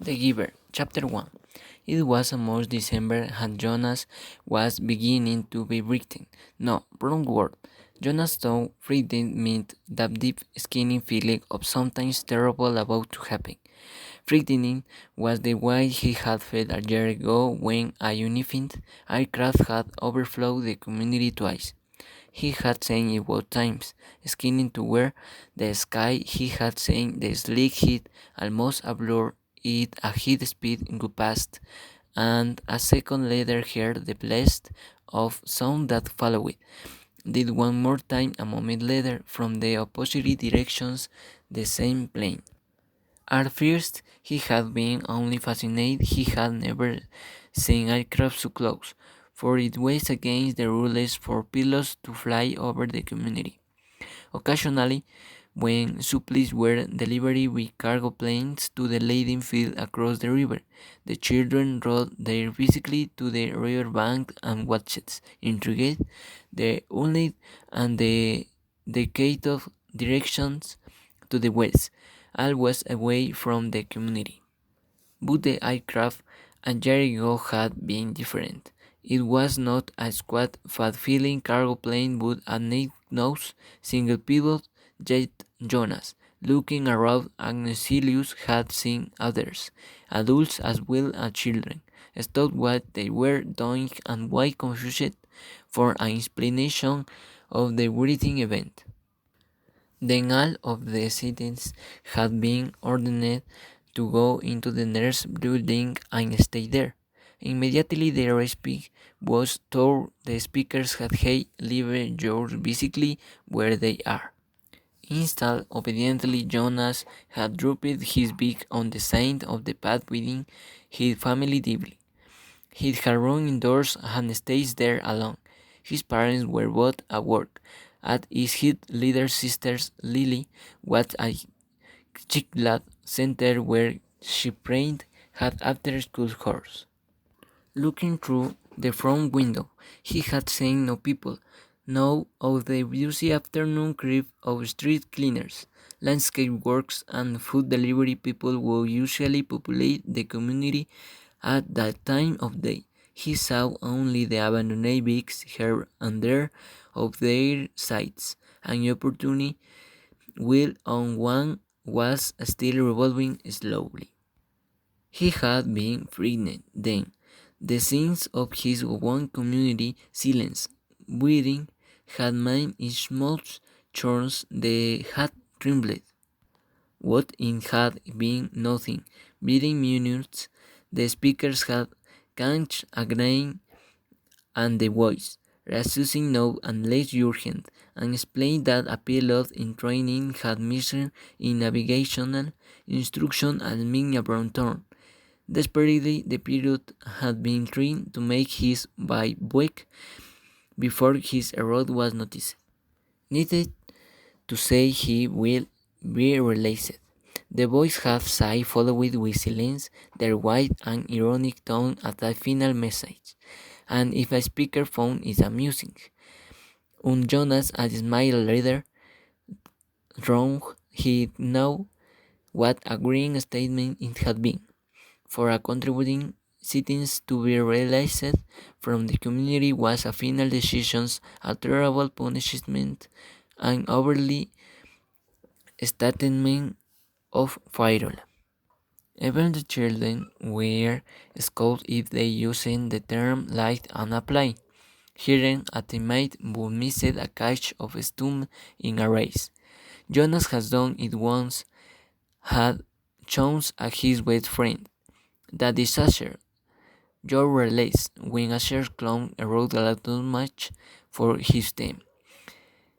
The Giver, Chapter 1. It was almost December and Jonas was beginning to be breathing. No, wrong word. Jonas thought frightened meant that deep skinny feeling of something terrible about to happen. Frightening was the way he had felt a year ago when a unified aircraft had overflowed the community twice. He had seen it both times, skinning to where the sky he had seen the sleek heat almost a blur it a heat speed go past, and a second later heard the blast of sound that followed. Did one more time a moment later from the opposite directions the same plane. At first he had been only fascinated, he had never seen aircraft so close, for it was against the rules for pilots to fly over the community. Occasionally, when supplies were delivered with cargo planes to the landing field across the river, the children rode their bicycles to the riverbank and watched, intrigued, the unlit and the decade of directions to the west, always away from the community. But the aircraft a year ago had been different. It was not a squat, fat-feeling cargo plane but a neat-nosed, single-pilot jet. Jonas, looking around Agnesius, had seen others, adults as well as children, stopped what they were doing and why confused for an explanation of the breathing event. Then all of the citizens had been ordered to go into the nurse building and stay there. Immediately the recipe was told the speakers had hey, leave yours basically where they are. Instead, obediently Jonas had dropped his beak on the side of the path within his family deeply. He had run indoors and stayed there alone. His parents were both at work. At his little sister's Lily was a childcare center where she trained had after-school course. Looking through the front window, he had seen no people, no of the busy afternoon creep of street cleaners, landscape works, and food delivery people who usually populate the community at that time of day. He saw only the abandoned bricks here and there of their sites, and the opportunity wheel on one was still revolving slowly. He had been frightened then. The scenes of his own community silence, breathing, had made in small chorns they had trembled. What it had been nothing. Within minutes, the speakers had caught a grain and the voice, resuscitating now and less urgent, and explained that a pilot in training had missed in navigational instruction and made a wrong turn. Desperately, the pilot had been trying to make his by wake before his error was noticed. Needed to say he will be released. The voice had sighed, followed with silence, their wide and ironic tone at a final message. And if a speaker found it amusing, Jonas a smile later, wrong, he knew what a green statement it had been. For a contributing citizens to be realized from the community was a final decision, a terrible punishment, an overly statement of viral. Even the children were scolded if they used the term light and apply. Hearing a teammate who missed a catch of stum in a race. Jonas has done it once, had chance at his best friend. The disaster, your release, when a shared clown wrote a lot too much for his team.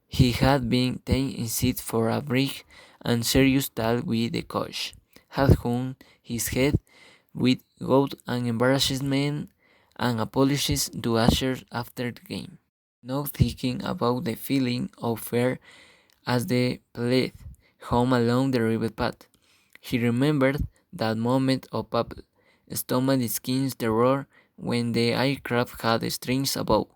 He had been taken in seat for a brief and serious talk with the coach, had hung his head with guilt and embarrassment and apologies to ushers after the game. Now thinking about the feeling of fear as they played home along the river path, he remembered that moment of Pablo stomach skins terror when the aircraft had strings above.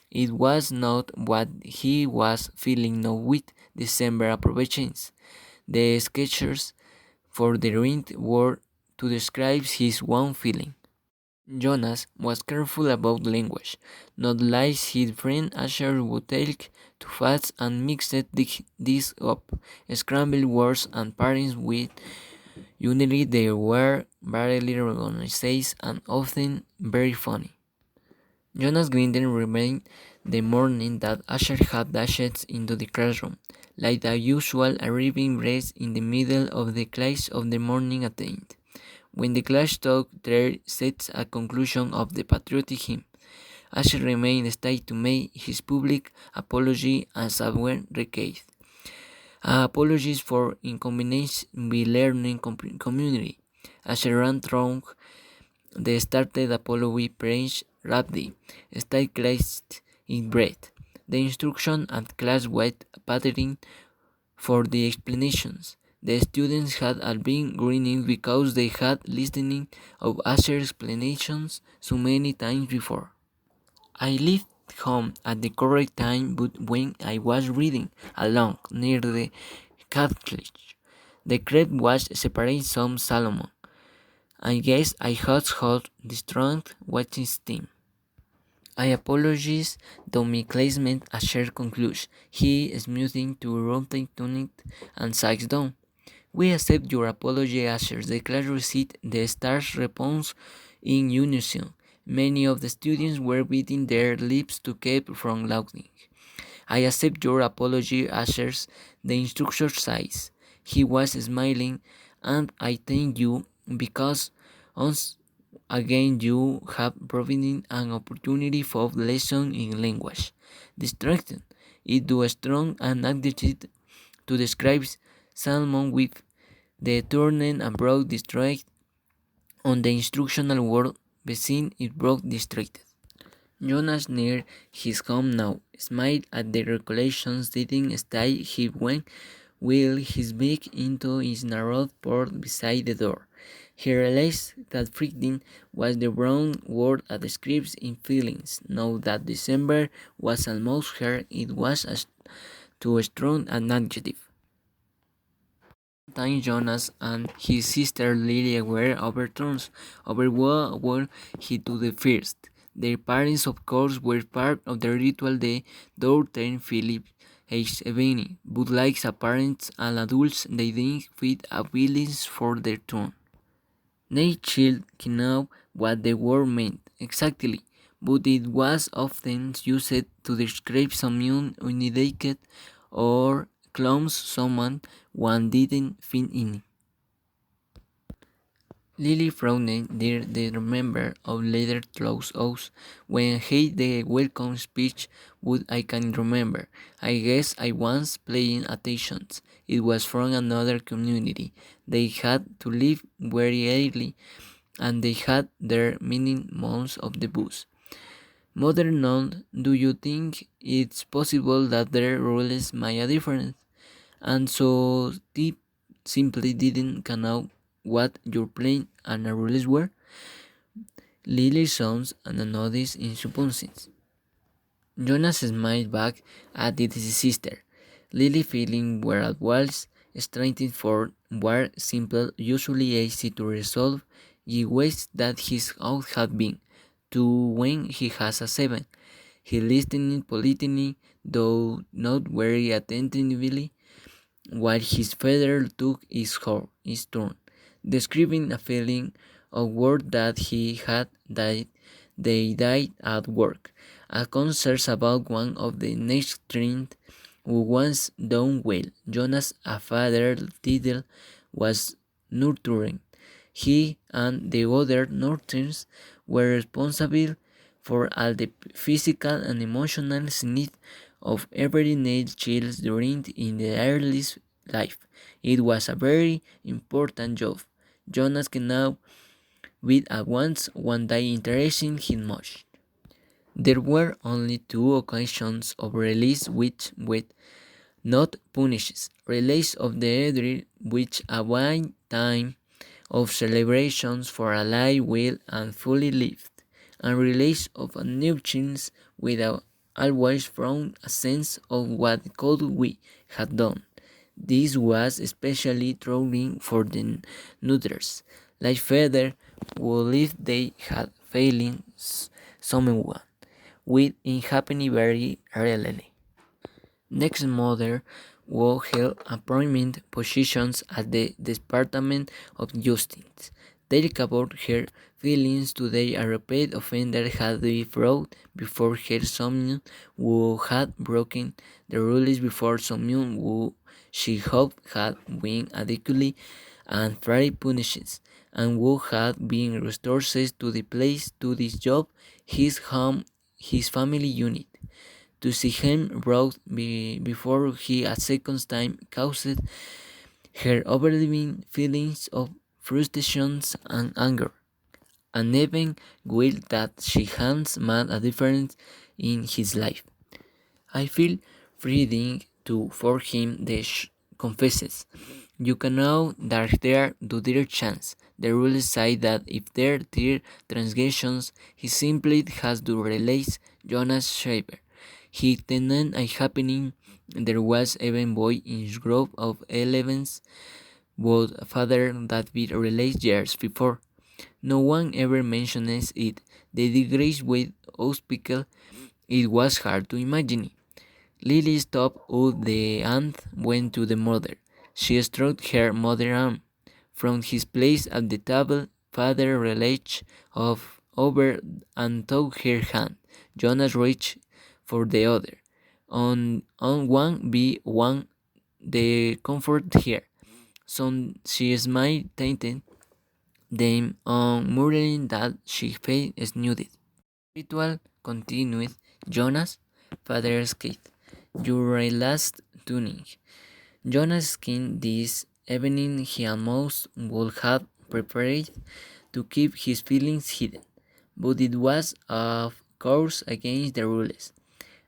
It was not what he was feeling now with December approaches. The sketchers for the rent were to describe his one feeling. Jonas was careful about language, not like his friend Asher would take too fast and mixed this up, scrambled words and parents with unity they were barely recognized and often very funny. Jonas Grinden remained the morning that Asher had dashed into the classroom, like the usual arriving race in the middle of the class of the morning attained. When the class took their sets a conclusion of the patriotic hymn, Asher remained stayed to make his public apology as a when request. Apologies for inconvenience with learning community. Asher ran through the started apology page rapidly, stayed closed in breath. The instruction and class wait pattering for the explanations. The students had all been grinning because they had listening of Asher's explanations so many times before. I left home at the correct time, but when I was reading along near the cottage, the crowd was separating some Solomon. I guess I had hot distraught watching steam. I apologize, though my classmate Asher concludes. He smoothing to rotate tunic and sacks down. We accept your apology, Asher. The class received the star's response in unison. Many of the students were biting their lips to keep from laughing. I accept your apology, Asher. The instructor says. He was smiling, and I thank you because once again you have provided an opportunity for lesson in language. Distracted, it do strong and adjective to describe Salmon with the turning and broad district on the instructional word beseen it broke distracted. Jonas near his home now smiled at the recollections didn't stay he went with his back into his narrow port beside the door. He realized that freaking was the wrong word that describes in feelings. Now that December was almost here, it was too strong an adjective. Time Jonas and his sister Lily were overturned over what were he to the first. Their parents, of course, were part of the ritual. The door turned Philip H. Ebony, but like the parents and adults, they didn't fit abilities for their turn. They chilled know what the word meant exactly, but it was often used to describe someone uneducated or clowns someone one didn't fit in. Lily frowned did the remember of later close oaths when he the welcome speech would I can remember. I guess I once playing attentions. It was from another community. They had to leave very early and they had their meaning months of the bus. Mother none, do you think it's possible that their rules might be different? And so they simply didn't know what your plan and rules were? Lily sounds and nodded in subconscious. Jonas smiled back at his sister. Lily feeling were at once straightened for were simple, usually easy to resolve, the ways that his out had been, to when he has a seven. He listened politely, though not very attentively, while his father took his turn, describing a feeling of work that he had that they died at work, a concert about one of the next trained who once done well. Jonas, a father title, was nurturing. He and the other nurturers were responsible for all the physical and emotional needs of every native child during in the earliest life. It was a very important job. Jonas can now with at once one day interesting him much. There were only two occasions of release which with not punishes. Release of the elderly which a one time of celebrations for a life well and fully lived, and release of a new chance without always from a sense of what could we had done. This was especially thrilling for the nutters. like feather would if they had failing someone, with it happening very rarely. Next mother will held appointment positions at the Department of Justice. They covered her feelings today a repeat offender had been brought before her someone who had broken the rules before someone who she hoped had been adequately and fairly punished and who had been restored to the place to this job, his home, his family unit. To see him brought before he a second time caused her overwhelming feelings of frustrations and anger, and even will that she has made a difference in his life. I feel freeing to for him the confesses. You can know that there do their chance. The rules say that if there are transgressions, he simply has to release Jonas Shaver. He tenant a happening. There was even boy in his group of 11's was father that be released years before. No one ever mentions it. The degrees with hospital, it was hard to imagine. Lily stopped with the aunt went to the mother. She stroked her mother's arm. From his place at the table, father reached over and took her hand. Jonas reached for the other. On one be one the comfort here. So she smiled tainted them on murmuring that she felt snooded. Ritual continued. Jonas, father's kid. Your last tuning. Jonas skinned this evening he almost would have prepared to keep his feelings hidden, but it was of course against the rules.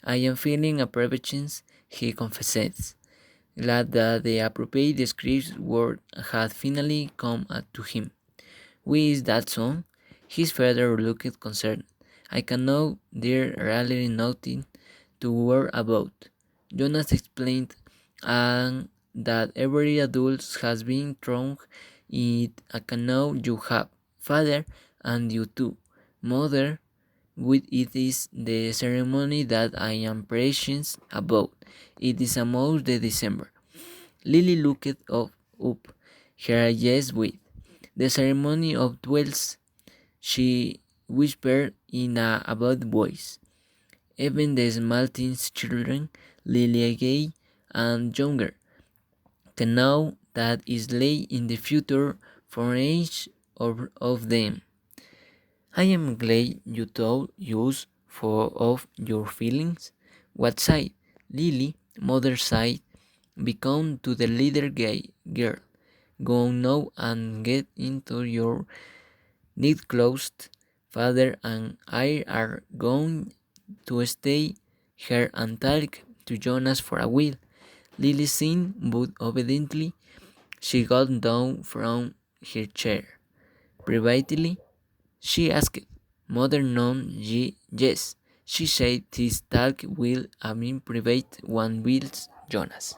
I am feeling apprehensions, he confessed, glad that the appropriate descriptive word had finally come to him. With that song, his father looked concerned. I can know there really nothing to worry about. Jonas explained and that every adult has been thrown it a canoe you have, father, and you too, mother, with it is the ceremony that I am precious about. It is almost the December. Lily looked up her yes with. The ceremony of dwells, she whispered in a above voice. Even the smallest children, Lily gay and younger, can know that is lay in the future for each of them. I am glad you told us for of your feelings. What side? Lily, mother side, become to the leader gay girl. Go now and get into your knit closed. Father and I are going to stay here and talk to Jonas for a while. Lily signed, but obediently she got down from her chair. Privately, she asked, Mother none yes. She said this talk will have been private one wills Jonas.